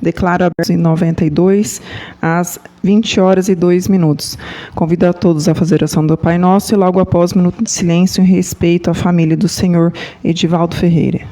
Declaro aberto em 92, às 20h02. Convido a todos a fazer a oração do Pai Nosso e logo após minuto de silêncio em respeito à família do senhor Edivaldo Ferreira.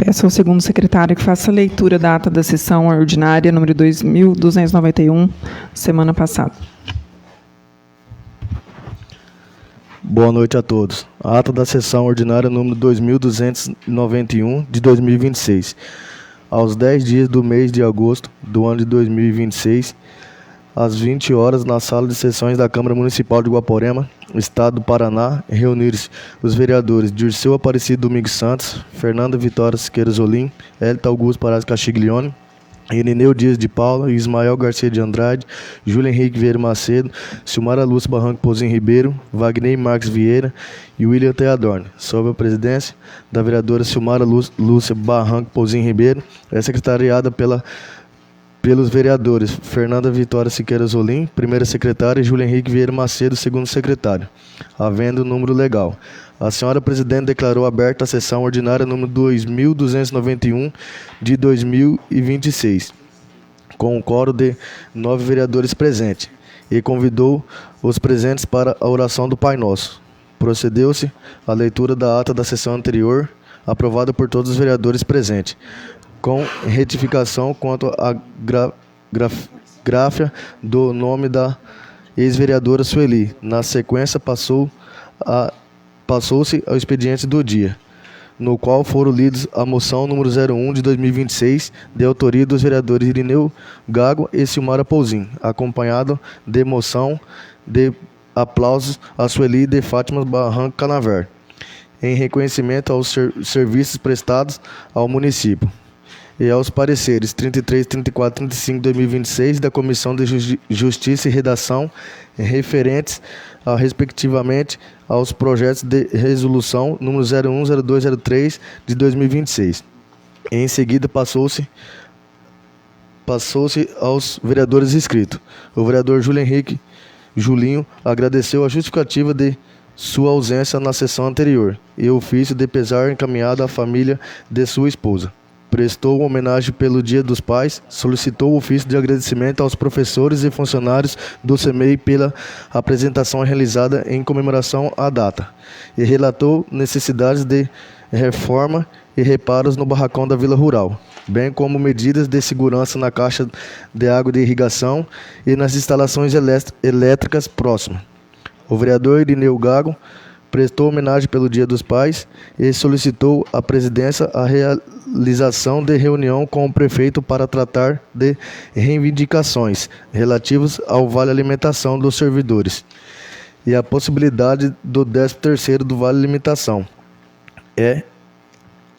Peço ao segundo secretário que faça a leitura da ata da sessão ordinária número 2.291, semana passada. Boa noite a todos. A ata da sessão ordinária número 2.291 de 2026. Aos 10 dias do mês de agosto do ano de 2026, às 20 horas, na sala de sessões da Câmara Municipal de Guaporema, Estado do Paraná, reunir-se os vereadores Dirceu Aparecido Domingos Santos, Fernanda Vitória Siqueira Zolim, Hélita Augusto Paraz Castiglione, Irineu Dias de Paula, Ismael Garcia de Andrade, Júlio Henrique Vieira Macedo, Silmara Lúcia Barranco Pozinho Ribeiro, Wagner Marques Vieira e William Teadorne, sob a presidência da vereadora Silmara Lúcia Barranco Pozinho Ribeiro, é secretariada pelos vereadores Fernanda Vitória Siqueira Zolim, primeira secretária, e Júlio Henrique Vieira Macedo, segundo secretário, havendo número legal. A senhora presidente declarou aberta a sessão ordinária número 2.291 de 2026, com um quórum de 9 vereadores presentes, e convidou os presentes para a oração do Pai Nosso. Procedeu-se a leitura da ata da sessão anterior, aprovada por todos os vereadores presentes, com retificação quanto à gráfia do nome da ex-vereadora Sueli. Na sequência, passou-se ao expediente do dia, no qual foram lidos a moção número 01 de 2026, de autoria dos vereadores Irineu Gago e Silmara Pouzin, acompanhado de moção de aplausos a Sueli de Fátima Barranco Canaver, em reconhecimento aos serviços prestados ao município, e aos pareceres 33, 34 e 35 de 2026 da Comissão de Justiça e Redação, referentes, respectivamente, aos projetos de resolução número 01, 02, 03 de 2026. Em seguida, passou-se aos vereadores inscritos. O vereador Júlio Henrique Julinho agradeceu a justificativa de sua ausência na sessão anterior e o ofício de pesar encaminhado à família de sua esposa. Prestou homenagem pelo Dia dos Pais, solicitou o ofício de agradecimento aos professores e funcionários do CEMEI pela apresentação realizada em comemoração à data, e relatou necessidades de reforma e reparos no barracão da Vila Rural, bem como medidas de segurança na caixa de água de irrigação e nas instalações elétricas próximas. O vereador Irineu Gago prestou homenagem pelo Dia dos Pais e solicitou à presidência a realização de reunião com o prefeito para tratar de reivindicações relativas ao Vale Alimentação dos servidores e a possibilidade do 13º do Vale Alimentação,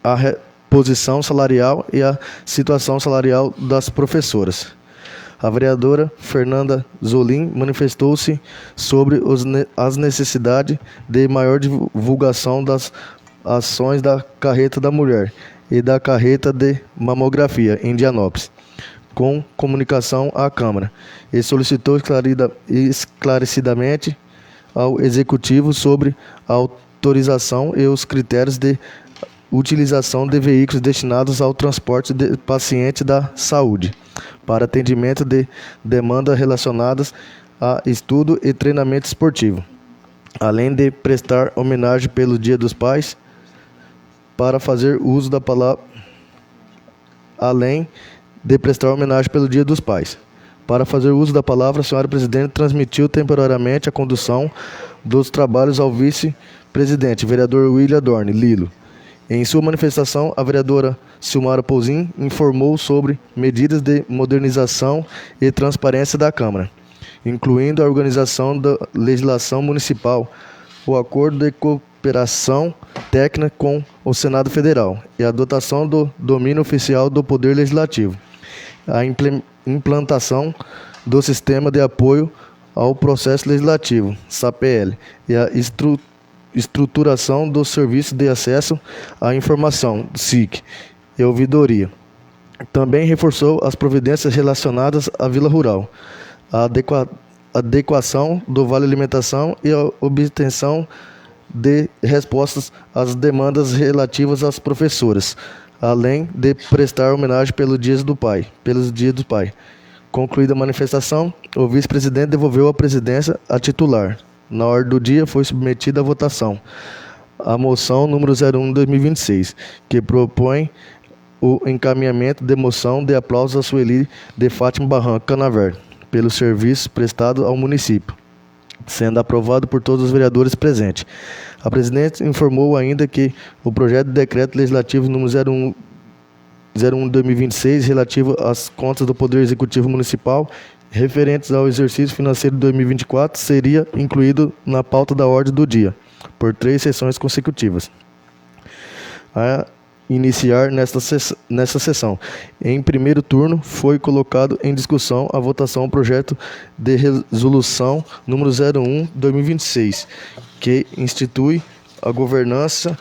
a reposição salarial e a situação salarial das professoras. A vereadora Fernanda Zolim manifestou-se sobre as necessidades de maior divulgação das ações da Carreta da Mulher e da Carreta de Mamografia em Dianópolis, com comunicação à Câmara, e solicitou esclarecidamente ao Executivo sobre a autorização e os critérios de utilização de veículos destinados ao transporte de pacientes da saúde, para atendimento de demandas relacionadas a estudo e treinamento esportivo, além de prestar homenagem pelo Dia dos Pais, para fazer uso da palavra. Para fazer uso da palavra, a senhora presidente transmitiu temporariamente a condução dos trabalhos ao vice-presidente, vereador William Dorne Lilo. Em sua manifestação, a vereadora Silmara Pouzin informou sobre medidas de modernização e transparência da Câmara, incluindo a organização da legislação municipal, o acordo de cooperação técnica com o Senado Federal e a dotação do domínio oficial do Poder Legislativo, a implantação do Sistema de Apoio ao Processo Legislativo, SAPL, e a estruturação do Serviço de Acesso à Informação, SIC, e ouvidoria. Também reforçou as providências relacionadas à Vila Rural, a adequação do Vale Alimentação e a obtenção de respostas às demandas relativas às professoras, além de prestar homenagem pelos Dias do Pai. Concluída a manifestação, o vice-presidente devolveu a presidência à titular. Na ordem do dia foi submetida à votação a moção número 01/2026, que propõe o encaminhamento de moção de aplausos a Sueli de Fátima Barranco Canaver, pelo serviço prestado ao município, sendo aprovado por todos os vereadores presentes. A presidente informou ainda que o projeto de decreto legislativo número 01/2026, relativo às contas do Poder Executivo Municipal, referentes ao exercício financeiro de 2024, seria incluído na pauta da ordem do dia, por 3 sessões consecutivas. A iniciar nesta sessão. Em primeiro turno, foi colocado em discussão a votação do projeto de resolução número 01/2026, que institui a governança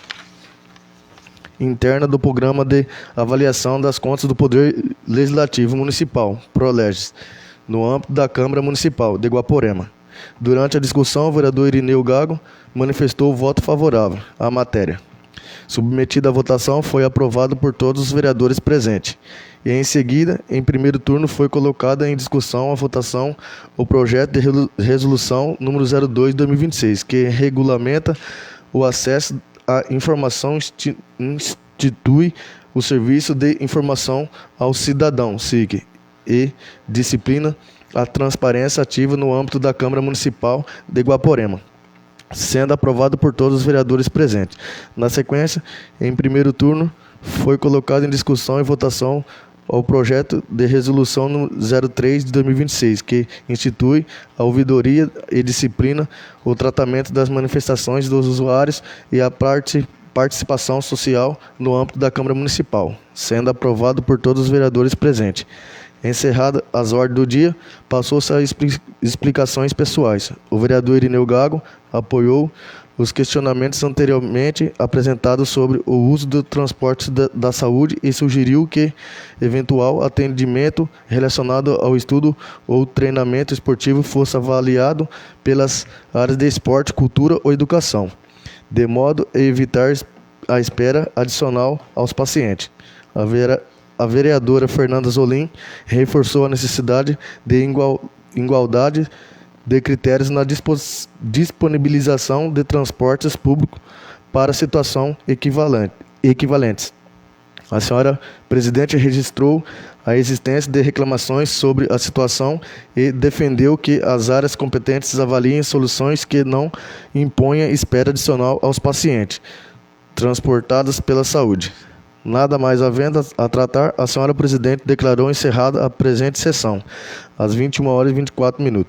interna do Programa de Avaliação das Contas do Poder Legislativo Municipal, PROLEGES, no âmbito da Câmara Municipal de Guaporema. Durante a discussão, o vereador Irineu Gago manifestou voto favorável à matéria. Submetida à votação, foi aprovado por todos os vereadores presentes. E em seguida, em primeiro turno, foi colocado em discussão a votação o projeto de resolução número 02/2026, que regulamenta o acesso à informação, institui o Serviço de Informação ao Cidadão, SIC, e disciplina a transparência ativa no âmbito da Câmara Municipal de Guaporema, sendo aprovado por todos os vereadores presentes. Na sequência, em primeiro turno, foi colocado em discussão e votação o projeto de resolução número 03/2026, que institui a ouvidoria e disciplina o tratamento das manifestações dos usuários e a participação social no âmbito da Câmara Municipal, sendo aprovado por todos os vereadores presentes. Encerrada as ordens do dia, passou-se às explicações pessoais. O vereador Irineu Gago apoiou os questionamentos anteriormente apresentados sobre o uso do transporte da saúde e sugeriu que eventual atendimento relacionado ao estudo ou treinamento esportivo fosse avaliado pelas áreas de esporte, cultura ou educação, de modo a evitar a espera adicional aos pacientes. A vereadora Fernanda Zolim reforçou a necessidade de igualdade de critérios na disponibilização de transportes públicos para situação equivalentes. A senhora presidente registrou a existência de reclamações sobre a situação e defendeu que as áreas competentes avaliem soluções que não imponham espera adicional aos pacientes transportados pela saúde. Nada mais havendo a tratar, a senhora presidente declarou encerrada a presente sessão, às 21h24,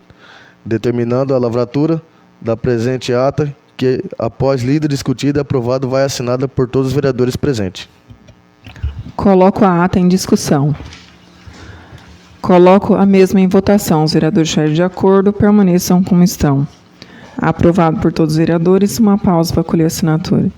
determinando a lavratura da presente ata, que, após lida, discutida e aprovada, vai assinada por todos os vereadores presentes. Coloco a ata em discussão. Coloco a mesma em votação. Os vereadores estiverem de acordo, permaneçam como estão. Aprovado por todos os vereadores. Uma pausa para colher a assinatura.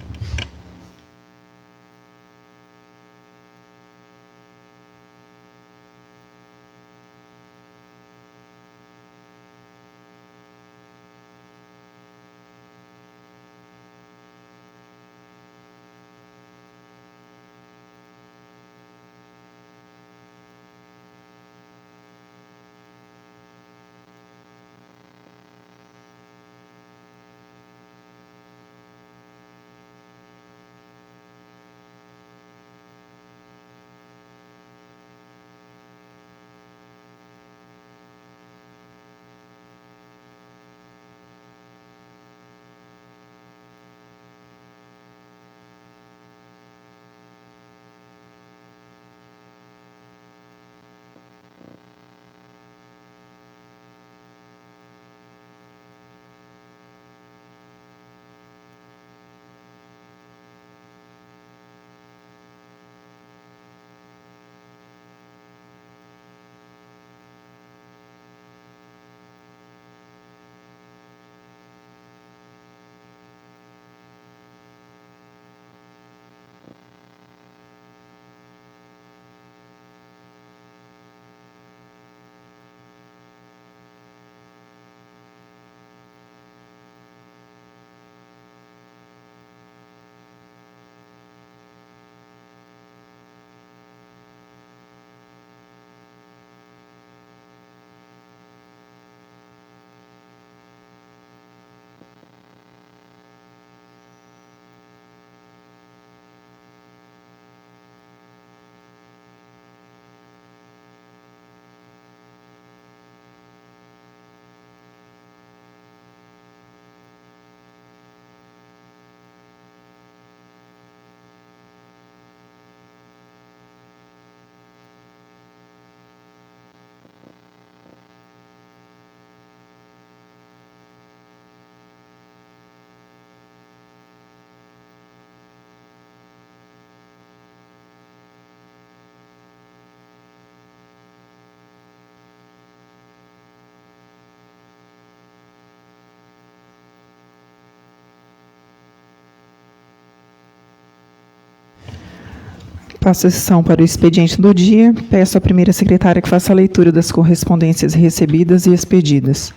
Passo a sessão para o expediente do dia. Peço à primeira secretária que faça a leitura das correspondências recebidas e expedidas.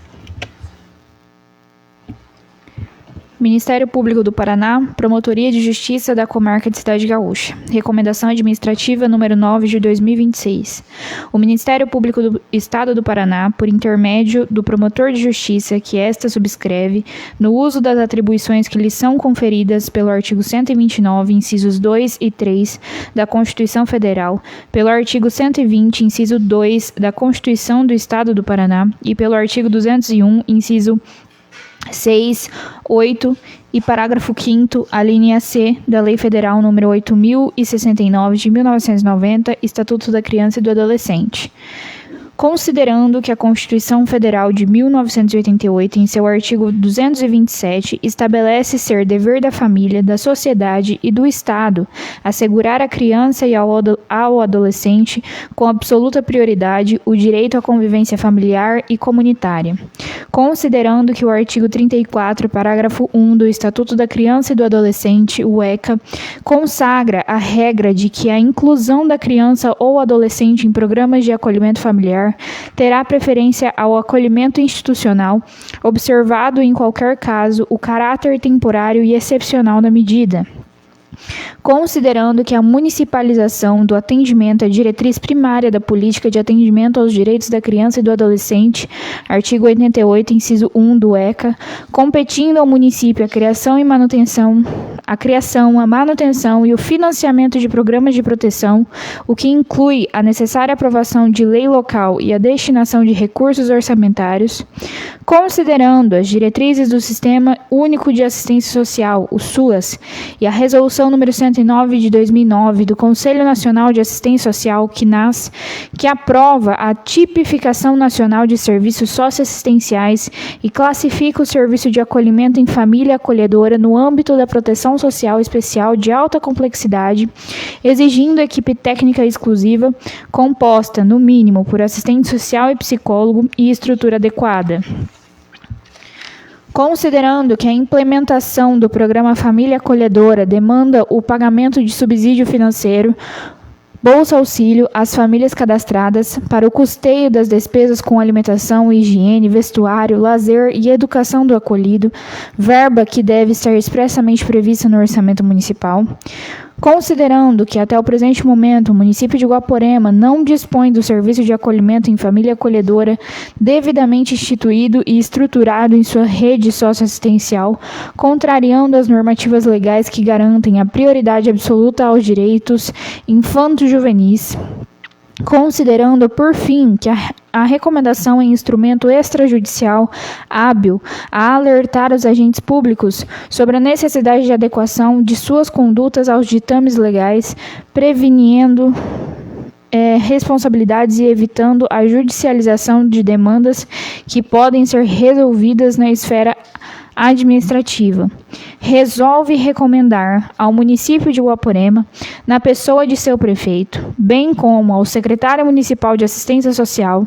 Ministério Público do Paraná, Promotoria de Justiça da Comarca de Cidade Gaúcha. Recomendação Administrativa número 9 de 2026. O Ministério Público do Estado do Paraná, por intermédio do Promotor de Justiça que esta subscreve, no uso das atribuições que lhe são conferidas pelo artigo 129, incisos 2 e 3 da Constituição Federal, pelo artigo 120, inciso 2 da Constituição do Estado do Paraná e pelo artigo 201, inciso 6, 8 e parágrafo 5º, a linha C da Lei Federal nº 8.069 de 1990, Estatuto da Criança e do Adolescente. Considerando que a Constituição Federal de 1988, em seu artigo 227, estabelece ser dever da família, da sociedade e do Estado assegurar à criança e ao adolescente, com absoluta prioridade, o direito à convivência familiar e comunitária. Considerando que o artigo 34, parágrafo 1 do Estatuto da Criança e do Adolescente, o ECA, consagra a regra de que a inclusão da criança ou adolescente em programas de acolhimento familiar terá preferência ao acolhimento institucional, observado em qualquer caso o caráter temporário e excepcional da medida. Considerando que a municipalização do atendimento é diretriz primária da política de atendimento aos direitos da criança e do adolescente, artigo 88, inciso 1 do ECA, competindo ao município a criação, a manutenção e o financiamento de programas de proteção, o que inclui a necessária aprovação de lei local e a destinação de recursos orçamentários, considerando as diretrizes do Sistema Único de Assistência Social, o SUAS, e a Resolução número 120 99 de 2009 do Conselho Nacional de Assistência Social, CNAS, que aprova a tipificação nacional de serviços socioassistenciais e classifica o serviço de acolhimento em família acolhedora no âmbito da proteção social especial de alta complexidade, exigindo equipe técnica exclusiva, composta, no mínimo, por assistente social e psicólogo e estrutura adequada. Considerando que a implementação do programa Família Acolhedora demanda o pagamento de subsídio financeiro, Bolsa Auxílio às famílias cadastradas para o custeio das despesas com alimentação, higiene, vestuário, lazer e educação do acolhido, verba que deve estar expressamente prevista no orçamento municipal. Considerando que até o presente momento o município de Guaporema não dispõe do serviço de acolhimento em família acolhedora devidamente instituído e estruturado em sua rede socioassistencial, contrariando as normativas legais que garantem a prioridade absoluta aos direitos infanto-juvenis. Considerando, por fim, que a recomendação é instrumento extrajudicial hábil a alertar os agentes públicos sobre a necessidade de adequação de suas condutas aos ditames legais, prevenindo responsabilidades e evitando a judicialização de demandas que podem ser resolvidas na esfera administrativa. Resolve recomendar ao município de Guaporema, na pessoa de seu prefeito, bem como ao secretário municipal de assistência social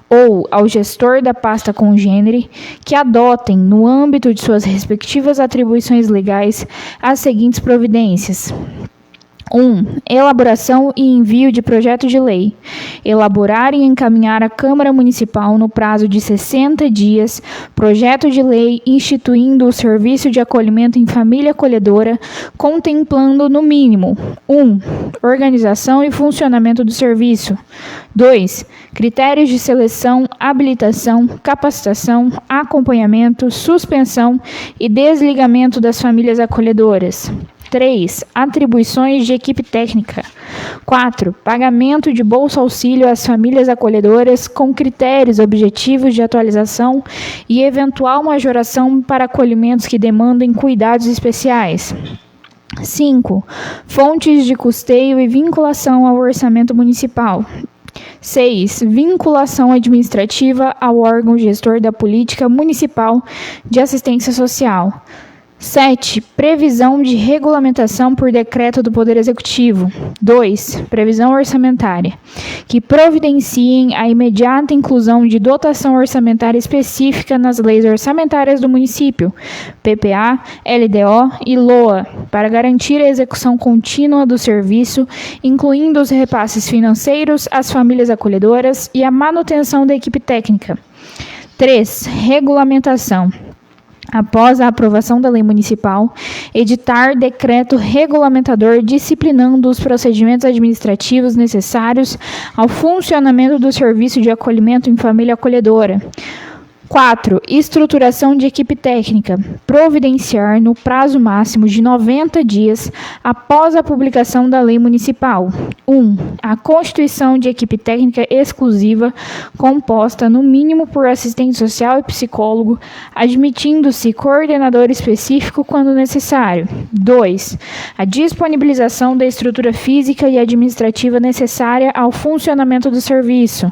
ou ao gestor da pasta congênere, que adotem, no âmbito de suas respectivas atribuições legais, as seguintes providências. 1. Elaboração e envio de projeto de lei. Elaborar e encaminhar à Câmara Municipal, no prazo de 60 dias, projeto de lei instituindo o serviço de acolhimento em família acolhedora, contemplando, no mínimo, 1. Organização e funcionamento do serviço. 2. Critérios de seleção, habilitação, capacitação, acompanhamento, suspensão e desligamento das famílias acolhedoras. 3. Atribuições de equipe técnica. 4. Pagamento de bolsa auxílio às famílias acolhedoras com critérios objetivos de atualização e eventual majoração para acolhimentos que demandem cuidados especiais. 5. Fontes de custeio e vinculação ao orçamento municipal. 6. Vinculação administrativa ao órgão gestor da política municipal de assistência social. 7. Previsão de regulamentação por decreto do Poder Executivo. 2. Previsão orçamentária, que providenciem a imediata inclusão de dotação orçamentária específica nas leis orçamentárias do município, PPA, LDO e LOA, para garantir a execução contínua do serviço, incluindo os repasses financeiros às famílias acolhedoras e a manutenção da equipe técnica. 3. Regulamentação. Após a aprovação da lei municipal, editar decreto regulamentador disciplinando os procedimentos administrativos necessários ao funcionamento do serviço de acolhimento em família acolhedora. 4. Estruturação de equipe técnica. Providenciar, no prazo máximo de 90 dias após a publicação da lei municipal, 1. A constituição de equipe técnica exclusiva, composta no mínimo por assistente social e psicólogo, admitindo-se coordenador específico quando necessário. 2. A disponibilização da estrutura física e administrativa necessária ao funcionamento do serviço.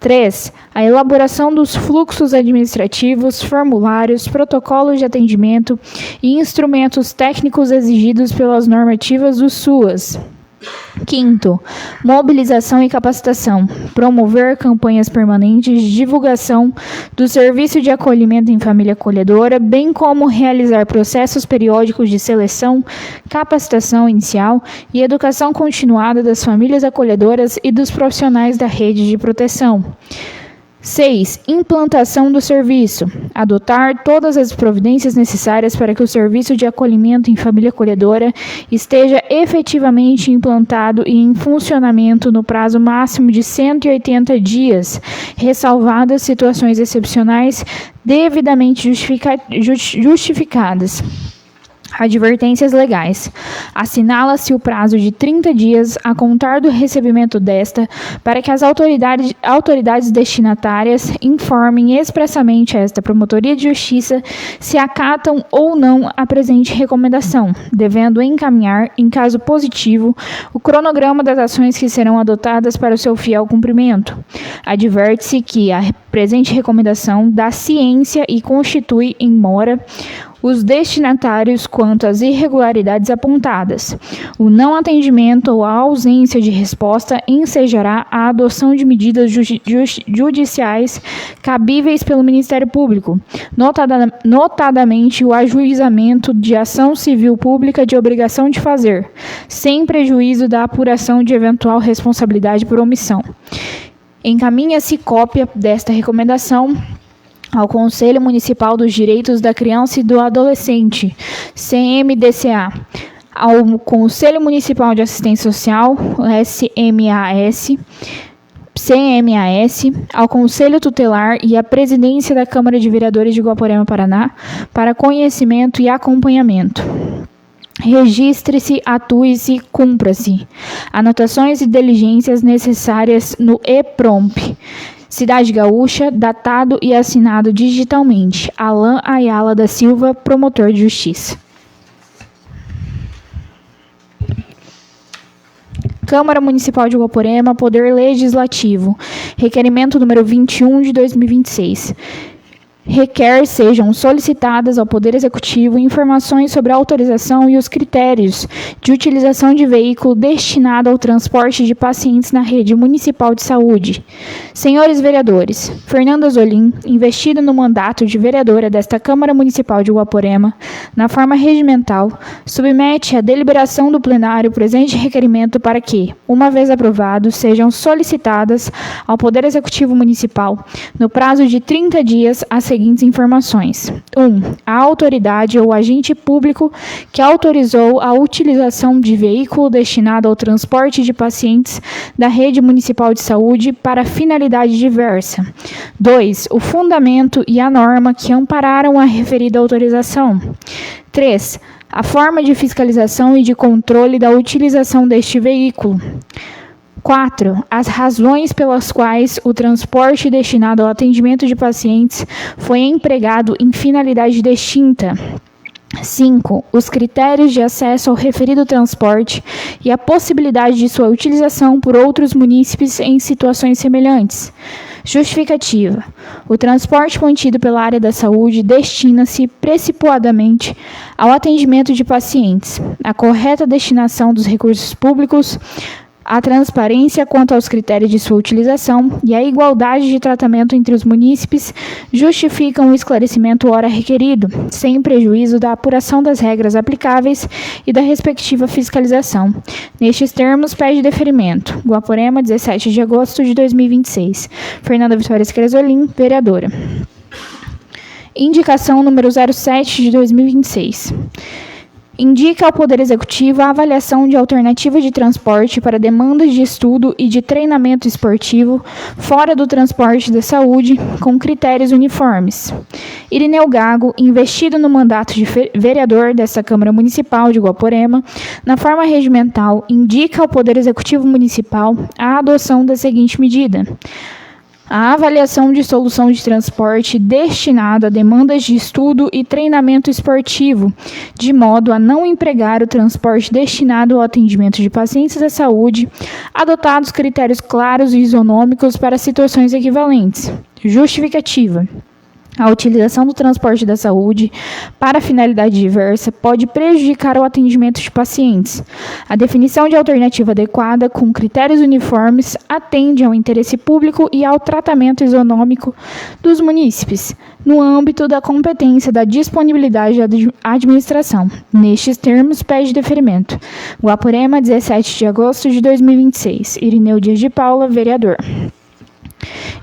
3. A elaboração dos fluxos administrativos, formulários, protocolos de atendimento e instrumentos técnicos exigidos pelas normativas do SUAS. 5. Mobilização e capacitação. Promover campanhas permanentes de divulgação do serviço de acolhimento em família acolhedora, bem como realizar processos periódicos de seleção, capacitação inicial e educação continuada das famílias acolhedoras e dos profissionais da rede de proteção. 6. Implantação do serviço. Adotar todas as providências necessárias para que o serviço de acolhimento em família acolhedora esteja efetivamente implantado e em funcionamento no prazo máximo de 180 dias, ressalvadas situações excepcionais devidamente justificadas. Advertências legais. Assinala-se o prazo de 30 dias a contar do recebimento desta para que as autoridades destinatárias informem expressamente a esta Promotoria de Justiça se acatam ou não a presente recomendação, devendo encaminhar, em caso positivo, o cronograma das ações que serão adotadas para o seu fiel cumprimento. Adverte-se que a presente recomendação dá ciência e constitui em mora os destinatários quanto às irregularidades apontadas. O não atendimento ou a ausência de resposta ensejará a adoção de medidas judiciais cabíveis pelo Ministério Público, notadamente o ajuizamento de ação civil pública de obrigação de fazer, sem prejuízo da apuração de eventual responsabilidade por omissão. Encaminha-se cópia desta recomendação ao Conselho Municipal dos Direitos da Criança e do Adolescente, CMDCA, ao Conselho Municipal de Assistência Social, CMAS, ao Conselho Tutelar e à Presidência da Câmara de Vereadores de Guaporema, Paraná, para conhecimento e acompanhamento. Registre-se, atue-se, cumpra-se. Anotações e diligências necessárias no EPROMP. Cidade Gaúcha, datado e assinado digitalmente. Alain Ayala da Silva, promotor de justiça. Câmara Municipal de Guaporema, Poder Legislativo. Requerimento número 21 de 2026. Requer sejam solicitadas ao Poder Executivo informações sobre a autorização e os critérios de utilização de veículo destinado ao transporte de pacientes na rede municipal de saúde. Senhores vereadores, Fernanda Zolim, investida no mandato de vereadora desta Câmara Municipal de Guaporema, na forma regimental, submete à deliberação do plenário o presente requerimento para que, uma vez aprovado, sejam solicitadas ao Poder Executivo Municipal, no prazo de 30 dias, as seguintes informações. 1. A autoridade ou agente público que autorizou a utilização de veículo destinado ao transporte de pacientes da rede municipal de saúde para finalidade diversa. 2. O fundamento e a norma que ampararam a referida autorização. 3. A forma de fiscalização e de controle da utilização deste veículo. 4. As razões pelas quais o transporte destinado ao atendimento de pacientes foi empregado em finalidade distinta. 5. Os critérios de acesso ao referido transporte e a possibilidade de sua utilização por outros munícipes em situações semelhantes. Justificativa. O transporte mantido pela área da saúde destina-se precipuadamente ao atendimento de pacientes, a correta destinação dos recursos públicos, a transparência quanto aos critérios de sua utilização e a igualdade de tratamento entre os munícipes justificam o esclarecimento ora requerido, sem prejuízo da apuração das regras aplicáveis e da respectiva fiscalização. Nestes termos, pede deferimento. Guaporema, 17 de agosto de 2026. Fernanda Vitória Screzolim, vereadora. Indicação número 07 de 2026. Indica ao Poder Executivo a avaliação de alternativa de transporte para demandas de estudo e de treinamento esportivo fora do transporte da saúde, com critérios uniformes. Irineu Gago, investido no mandato de vereador desta Câmara Municipal de Guaporema, na forma regimental, indica ao Poder Executivo Municipal a adoção da seguinte medida: a avaliação de solução de transporte destinado a demandas de estudo e treinamento esportivo, de modo a não empregar o transporte destinado ao atendimento de pacientes da saúde, adotados critérios claros e isonômicos para situações equivalentes. Justificativa. A utilização do transporte da saúde para finalidade diversa pode prejudicar o atendimento de pacientes. A definição de alternativa adequada, com critérios uniformes, atende ao interesse público e ao tratamento isonômico dos munícipes, no âmbito da competência da disponibilidade da administração. Nestes termos, pede deferimento. Guaporema, 17 de agosto de 2026. Irineu Dias de Paula, vereador.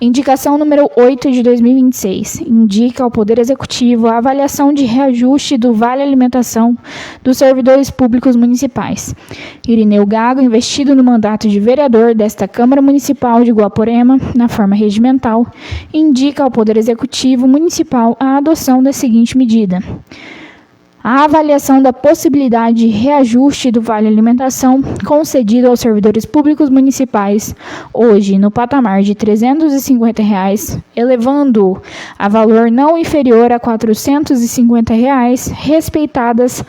Indicação número 8 de 2026. Indica ao Poder Executivo a avaliação de reajuste do Vale Alimentação dos servidores públicos municipais. Irineu Gago, investido no mandato de vereador desta Câmara Municipal de Guaporema, na forma regimental, indica ao Poder Executivo Municipal a adoção da seguinte medida: A avaliação da possibilidade de reajuste do Vale Alimentação concedido aos servidores públicos municipais, hoje no patamar de R$ 350, elevando-o a valor não inferior a R$ 450, respeitadas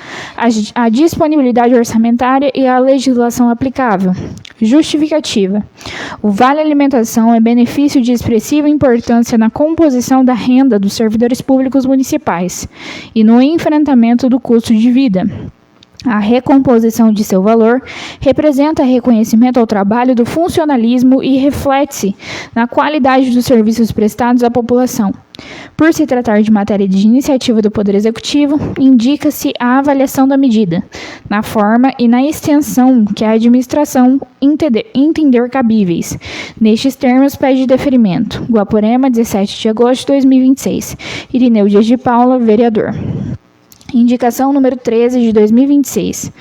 a disponibilidade orçamentária e a legislação aplicável. Justificativa. O Vale Alimentação é benefício de expressiva importância na composição da renda dos servidores públicos municipais e no enfrentamento do custo de vida. A recomposição de seu valor representa reconhecimento ao trabalho do funcionalismo e reflete-se na qualidade dos serviços prestados à população. Por se tratar de matéria de iniciativa do Poder Executivo, indica-se a avaliação da medida, na forma e na extensão que a administração entender cabíveis. Nestes termos, pede deferimento. Guaporema, 17 de agosto de 2026. Irineu Dias de Paula, vereador. Indicação número 13 de 2026.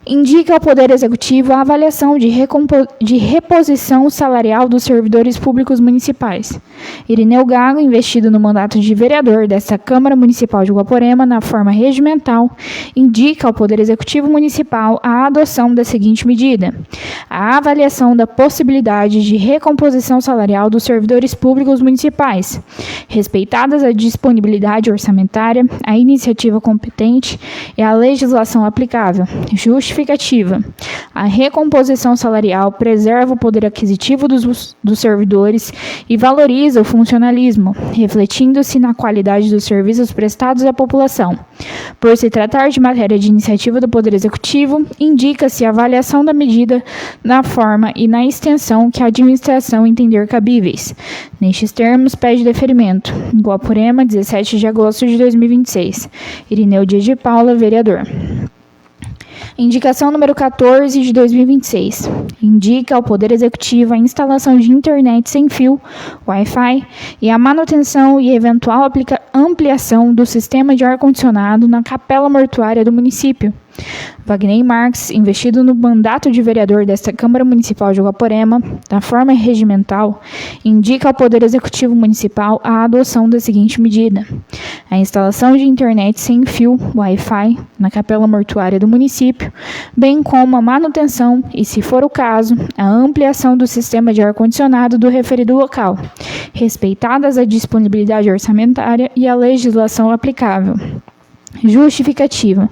Indica ao Poder Executivo a avaliação de reposição salarial dos servidores públicos municipais. Irineu Gago, investido no mandato de vereador desta Câmara Municipal de Guaporema, na forma regimental, indica ao Poder Executivo Municipal a adoção da seguinte medida: a avaliação da possibilidade de recomposição salarial dos servidores públicos municipais, respeitadas a disponibilidade orçamentária, a iniciativa competente e a legislação aplicável. Justificativa. A recomposição salarial preserva o poder aquisitivo dos servidores e valoriza o funcionalismo, refletindo-se na qualidade dos serviços prestados à população. Por se tratar de matéria de iniciativa do Poder Executivo, indica-se a avaliação da medida na forma e na extensão que a administração entender cabíveis. Nestes termos, pede deferimento. Guaporema, 17 de agosto de 2026. Irineu Dias de Paula, vereador. Indicação número 14 de 2026. Indica ao Poder Executivo a instalação de internet sem fio, Wi-Fi, e a manutenção e eventual ampliação do sistema de ar-condicionado na capela mortuária do município. Wagner Marques, investido no mandato de vereador desta Câmara Municipal de Guaporema, da forma regimental, indica ao Poder Executivo Municipal a adoção da seguinte medida: a instalação de internet sem fio, Wi-Fi, na capela mortuária do município, bem como a manutenção e, se for o caso, a ampliação do sistema de ar-condicionado do referido local, respeitadas a disponibilidade orçamentária e a legislação aplicável. Justificativa.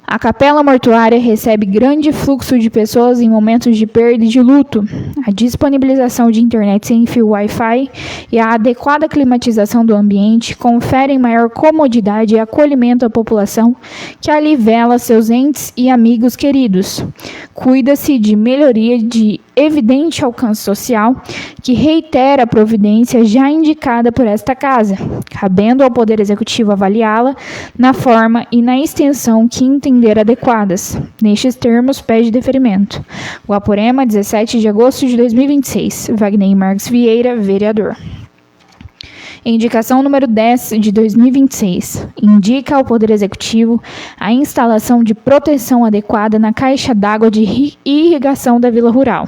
A capela mortuária recebe grande fluxo de pessoas em momentos de perda e de luto. A disponibilização de internet sem fio Wi-Fi e a adequada climatização do ambiente conferem maior comodidade e acolhimento à população que ali vela seus entes e amigos queridos. Cuida-se de melhoria de evidente alcance social, que reitera a providência já indicada por esta Casa, cabendo ao Poder Executivo avaliá-la na forma e na extensão que entender adequadas. Nestes termos, pede deferimento. Guaporema, 17 de agosto de 2026. Wagner Marques Vieira, vereador. Indicação número 10 de 2026. Indica ao Poder Executivo a instalação de proteção adequada na caixa d'água de irrigação da Vila Rural.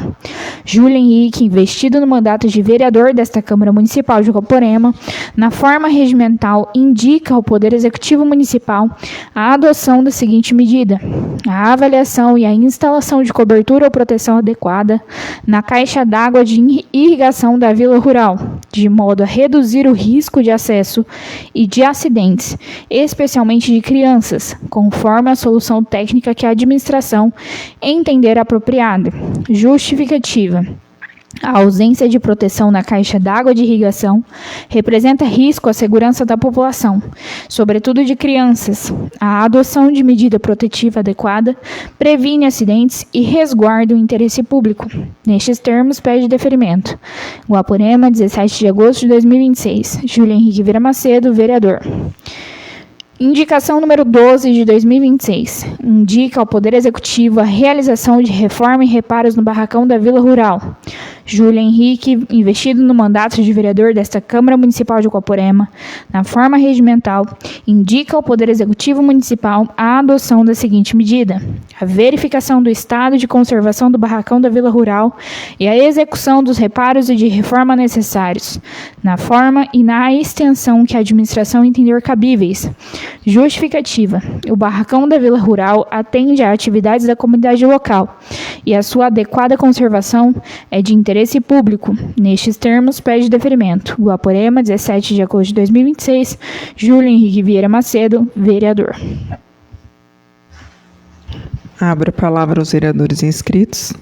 Júlio Henrique, investido no mandato de vereador desta Câmara Municipal de Guaporema, na forma regimental, indica ao Poder Executivo Municipal a adoção da seguinte medida: a avaliação e a instalação de cobertura ou proteção adequada na caixa d'água de irrigação da Vila Rural, de modo a reduzir o risco de acesso e de acidentes, especialmente de crianças, conforme a solução técnica que a administração entender apropriada. Justificativa. A ausência de proteção na caixa d'água de irrigação representa risco à segurança da população, sobretudo de crianças. A adoção de medida protetiva adequada previne acidentes e resguarda o interesse público. Nestes termos, pede deferimento. Guaporema, 17 de agosto de 2026. Júlio Henrique Vieira Macedo, vereador. Indicação número 12 de 2026. Indica ao Poder Executivo a realização de reforma e reparos no barracão da Vila Rural. Júlio Henrique, investido no mandato de vereador desta Câmara Municipal de Guaporema, na forma regimental, indica ao Poder Executivo Municipal a adoção da seguinte medida: a verificação do estado de conservação do barracão da Vila Rural e a execução dos reparos e de reforma necessários, na forma e na extensão que a administração entender cabíveis. Justificativa: o barracão da Vila Rural atende a atividades da comunidade local e a sua adequada conservação é de interesse público. Nestes termos, pede deferimento. Guaporema, 17 de agosto de 2026, Júlio Henrique Vieira Macedo, vereador. Abro a palavra aos vereadores inscritos.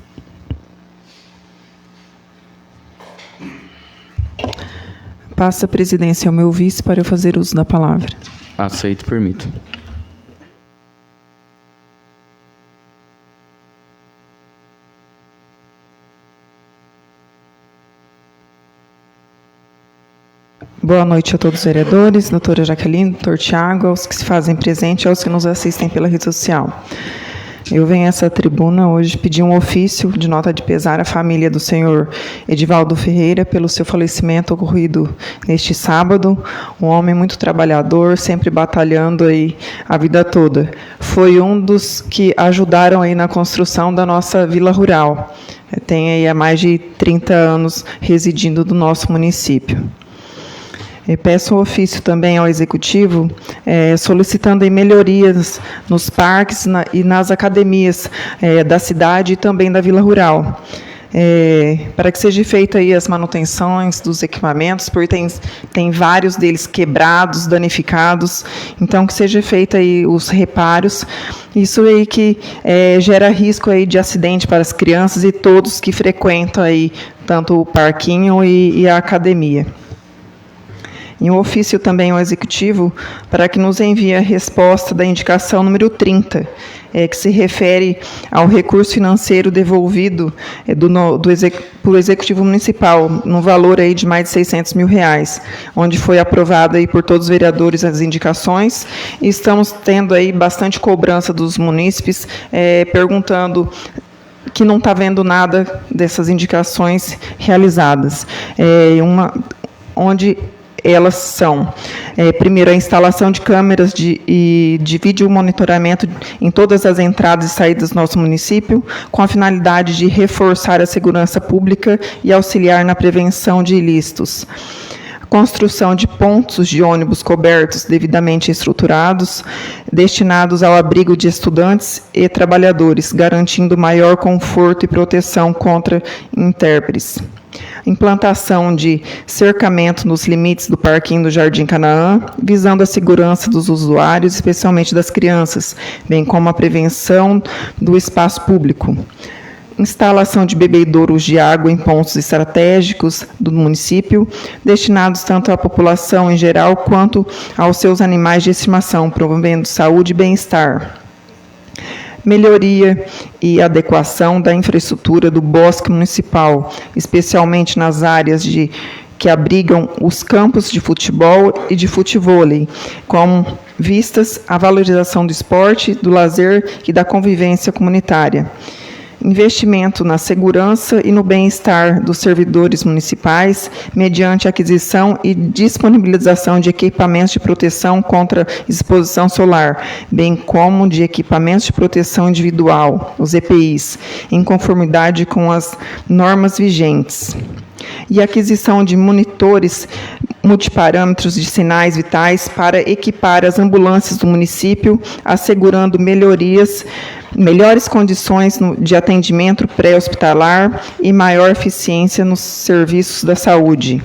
Passa a presidência ao meu vice para eu fazer uso da palavra. Aceito, permito. Boa noite a todos os vereadores, doutora Jaqueline, doutor Tiago, aos que se fazem presente e aos que nos assistem pela rede social. Eu venho a essa tribuna hoje pedir um ofício de nota de pesar à família do senhor Edivaldo Ferreira pelo seu falecimento ocorrido neste sábado. Um homem muito trabalhador, sempre batalhando aí a vida toda. Foi um dos que ajudaram aí na construção da nossa Vila Rural. Tem aí há mais de 30 anos residindo no nosso município. Peço um ofício também ao Executivo, solicitando aí melhorias nos parques e nas academias da cidade e também da Vila Rural. Para que seja feita aí as manutenções dos equipamentos, porque tem vários deles quebrados, danificados, então que seja feita aí os reparos. Isso aí que gera risco aí de acidente para as crianças e todos que frequentam aí tanto o parquinho e a academia. E um ofício também ao Executivo para que nos envie a resposta da indicação número 30, que se refere ao recurso financeiro devolvido pelo Executivo Municipal, no valor aí de mais de R$600 mil, onde foi aprovado aí por todos os vereadores as indicações, e estamos tendo aí bastante cobrança dos munícipes, perguntando que não está vendo nada dessas indicações realizadas. Onde elas são, primeiro, a instalação de câmeras de vídeo monitoramento em todas as entradas e saídas do nosso município, com a finalidade de reforçar a segurança pública e auxiliar na prevenção de ilícitos. Construção de pontos de ônibus cobertos devidamente estruturados, destinados ao abrigo de estudantes e trabalhadores, garantindo maior conforto e proteção contra intempéries. Implantação de cercamento nos limites do parquinho do Jardim Canaã, visando a segurança dos usuários, especialmente das crianças, bem como a prevenção do espaço público. Instalação de bebedouros de água em pontos estratégicos do município, destinados tanto à população em geral quanto aos seus animais de estimação, promovendo saúde e bem-estar. Melhoria e adequação da infraestrutura do bosque municipal, especialmente nas áreas que abrigam os campos de futebol e de futevôlei, com vistas à valorização do esporte, do lazer e da convivência comunitária. Investimento na segurança e no bem-estar dos servidores municipais, mediante aquisição e disponibilização de equipamentos de proteção contra exposição solar, bem como de equipamentos de proteção individual, os EPIs, em conformidade com as normas vigentes. E aquisição de monitores multiparâmetros de sinais vitais para equipar as ambulâncias do município, assegurando melhores condições de atendimento pré-hospitalar e maior eficiência nos serviços da saúde.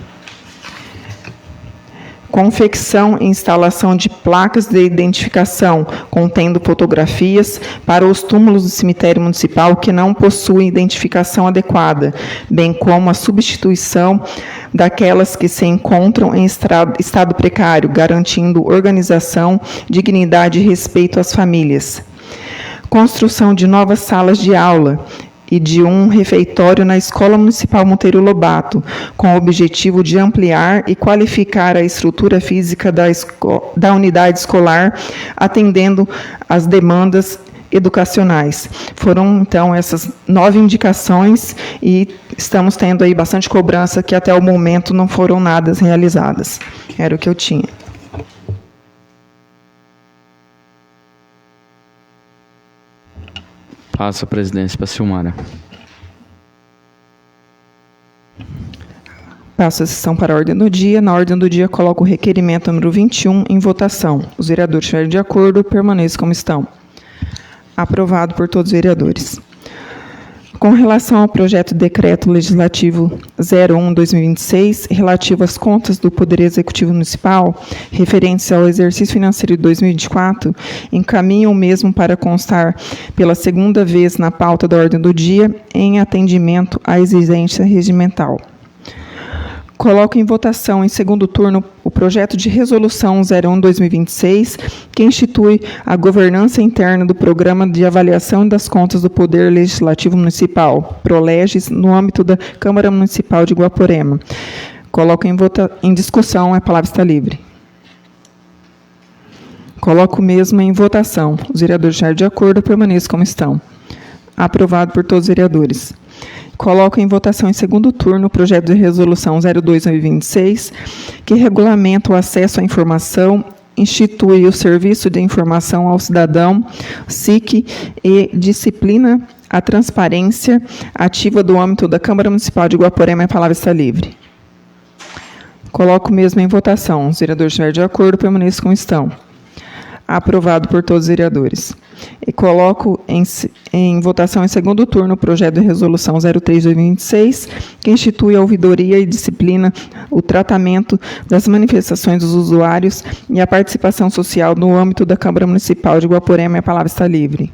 Confecção e instalação de placas de identificação, contendo fotografias para os túmulos do cemitério municipal que não possuem identificação adequada, bem como a substituição daquelas que se encontram em estado precário, garantindo organização, dignidade e respeito às famílias. Construção de novas salas de aula e de um refeitório na Escola Municipal Monteiro Lobato, com o objetivo de ampliar e qualificar a estrutura física da unidade escolar, atendendo às demandas educacionais. Foram, então, essas 9 indicações e estamos tendo aí bastante cobrança que até o momento não foram nada realizadas. Era o que eu tinha. Passo a presidência para a Silmara. Passo a sessão para a ordem do dia. Na ordem do dia, coloco o requerimento número 21 em votação. Os vereadores estiverem de acordo, permaneçam como estão. Aprovado por todos os vereadores. Com relação ao projeto de decreto legislativo 01/2026, relativo às contas do Poder Executivo Municipal, referentes ao exercício financeiro de 2024, encaminho o mesmo para constar pela segunda vez na pauta da ordem do dia, em atendimento à exigência regimental. Coloco em votação, em segundo turno, o projeto de resolução 01/2026, que institui a governança interna do Programa de Avaliação das Contas do Poder Legislativo Municipal, PROLEGES, no âmbito da Câmara Municipal de Guaporema. Coloco em discussão, a palavra está livre. Coloco mesmo em votação. Os vereadores estiverem de acordo, permaneçam como estão. Aprovado por todos os vereadores. Coloco em votação em segundo turno o projeto de resolução 02/2026, que regulamenta o acesso à informação, institui o Serviço de Informação ao Cidadão, SIC, e disciplina a transparência ativa do âmbito da Câmara Municipal de Guaporema. A palavra está livre. Coloco mesmo em votação. Os vereadores estiverem de acordo, permaneçam como estão. Aprovado por todos os vereadores. E coloco em votação em segundo turno o projeto de resolução 03/2026, que institui a ouvidoria e disciplina o tratamento das manifestações dos usuários e a participação social no âmbito da Câmara Municipal de Guaporema. A palavra está livre.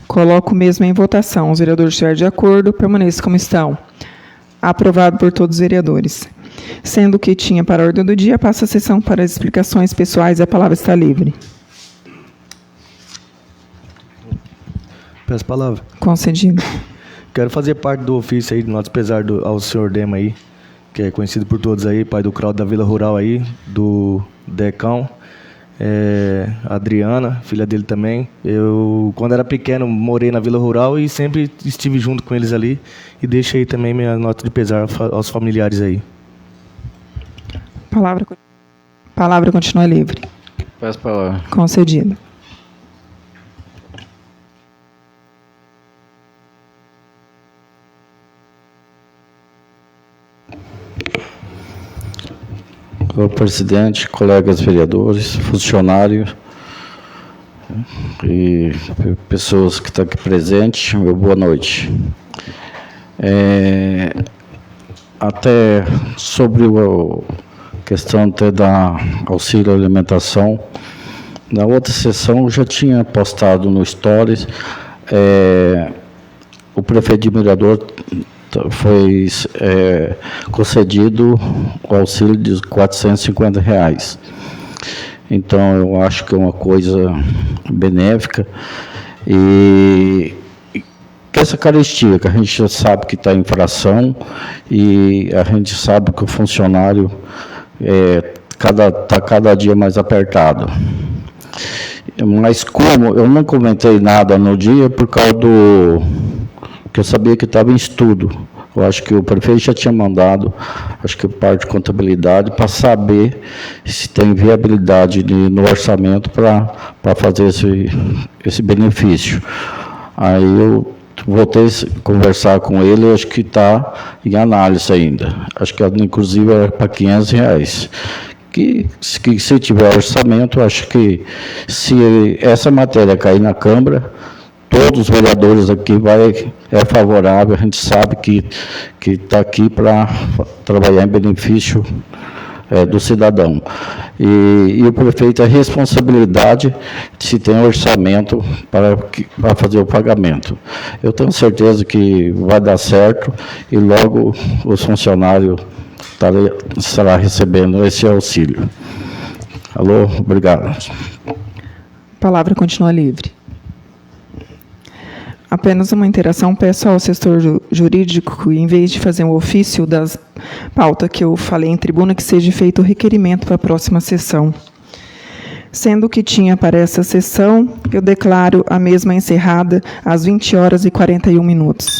Coloco mesmo em votação. Os vereadores estiverem de acordo, permaneçam como estão. Aprovado por todos os vereadores. Sendo que tinha para a ordem do dia, passo a sessão para as explicações pessoais e a palavra está livre. Peço a palavra. Concedido. Quero fazer parte do ofício aí, nosso pesar ao senhor Dema aí, que é conhecido por todos aí, pai do Crowd da Vila Rural aí, do Decão, Adriana, filha dele também. Eu, quando era pequeno, morei na Vila Rural e sempre estive junto com eles ali. E deixo aí também minha nota de pesar aos familiares aí. Palavra continua livre. Peço a palavra. Concedido. Senhor presidente, colegas vereadores, funcionários e pessoas que estão aqui presentes, meu boa noite. Até sobre a questão até da auxílio alimentação, na outra sessão eu já tinha postado no Stories, o prefeito de Mirador foi concedido o auxílio de R$ 450. Então, eu acho que é uma coisa benéfica e que essa carestia, que a gente já sabe que está em infração e a gente sabe que o funcionário está cada dia mais apertado. Mas como eu não comentei nada no dia por causa que eu sabia que estava em estudo. Eu acho que o prefeito já tinha mandado, acho que parte de contabilidade, para saber se tem viabilidade no orçamento para fazer esse benefício. Aí eu voltei a conversar com ele, acho que está em análise ainda. Acho que inclusive era para R$ 500. Que se tiver orçamento, acho que se essa matéria cair na Câmara, todos os vereadores aqui é favorável, a gente sabe que está aqui para trabalhar em benefício do cidadão. E o prefeito, a responsabilidade se tem orçamento para fazer o pagamento. Eu tenho certeza que vai dar certo e logo os funcionários estará recebendo esse auxílio. Alô, obrigado. A palavra continua livre. Apenas uma interação, peço ao assessor jurídico, em vez de fazer um ofício das pautas que eu falei em tribuna, que seja feito o requerimento para a próxima sessão. Sendo o que tinha para essa sessão, eu declaro a mesma encerrada às 20 horas e 41 minutos.